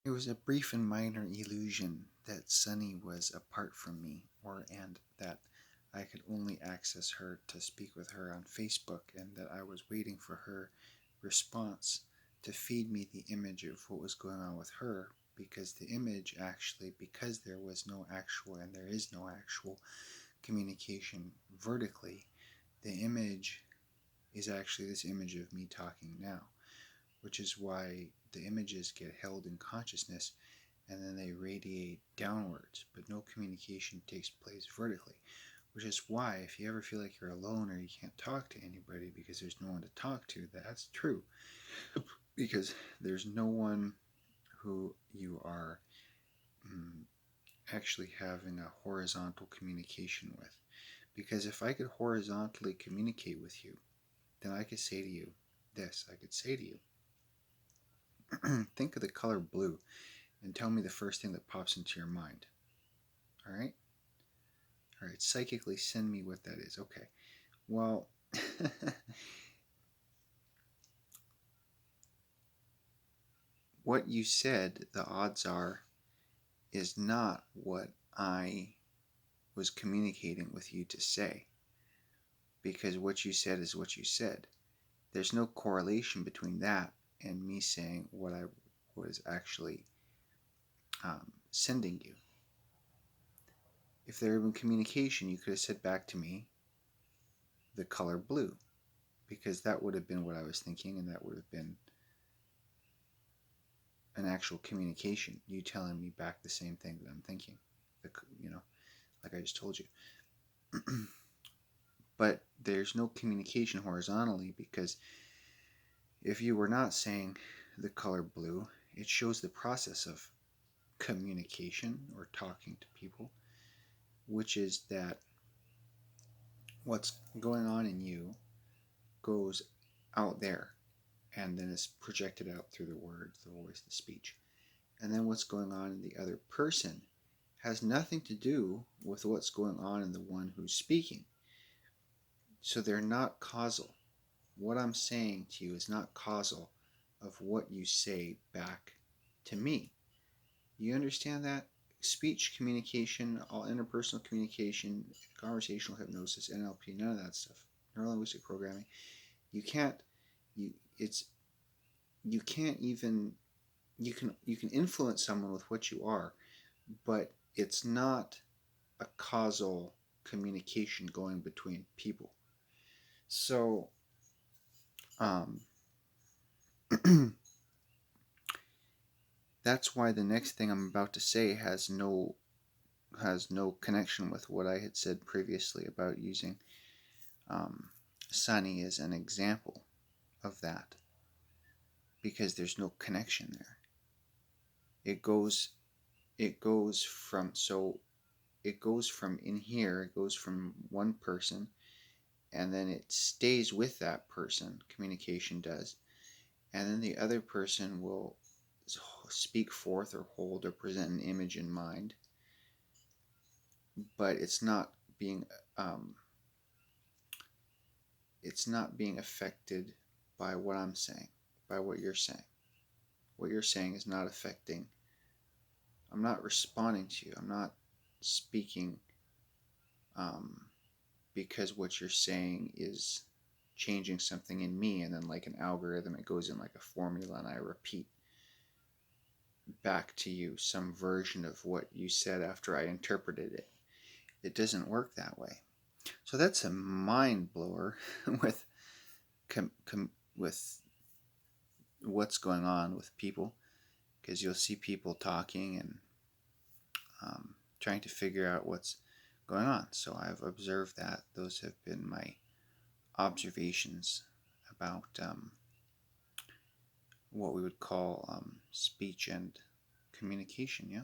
It was a brief and minor illusion that Sunny was apart from me, and that I could only access her to speak with her on Facebook, and that I was waiting for her response to feed me the image of what was going on with her, because the image actually, because there was no actual and there is no actual communication vertically, the image is actually this image of me talking now, which is why the images get held in consciousness and then they radiate downwards, but no communication takes place vertically. Which is why, if you ever feel like you're alone or you can't talk to anybody because there's no one to talk to, that's true. Because there's no one who you are mm, actually having a horizontal communication with. Because if I could horizontally communicate with you, then I could say to you this. I could say to you, think of the color blue and tell me the first thing that pops into your mind. All right? All right, psychically send me what that is. Okay. Well, what you said, the odds are, is not what I was communicating with you to say. Because what you said is what you said. There's no correlation between that and me saying what I was actually sending you. If there had been communication, you could have said back to me the color blue, because that would have been what I was thinking, and that would have been an actual communication. You telling me back the same thing that I'm thinking, you know, like I just told you. But there's no communication horizontally, because if you were not saying the color blue, it shows the process of communication or talking to people, which is that what's going on in you goes out there and then is projected out through the words, the voice, the speech. And then what's going on in the other person has nothing to do with what's going on in the one who's speaking. So they're not causal. What I'm saying to you is not causal of what you say back to me. You understand that? Speech communication, all interpersonal communication, conversational hypnosis, NLP, none of that stuff. Neurolinguistic programming. You can't you it's you can't even you can influence someone with what you are, but it's not a causal communication going between people. So um, that's why the next thing I'm about to say has no connection with what I had said previously about using um, Sunny as an example of that, because there's no connection there. It goes it goes from so it goes from in here, it goes from one person, and then it stays with that person, communication does, and then the other person will speak forth or hold or present an image in mind, but um, it's not being affected by what I'm saying, by what you're saying. What you're saying is not affecting. I'm not responding to you. I'm not speaking um, because what you're saying is changing something in me, and then like an algorithm, it goes in like a formula, and I repeat back to you some version of what you said after I interpreted it. It doesn't work that way. So that's a mind blower with with what's going on with people, because you'll see people talking and trying to figure out what's going on. So I've observed that. Those have been my observations about what we would call speech and communication. Yeah.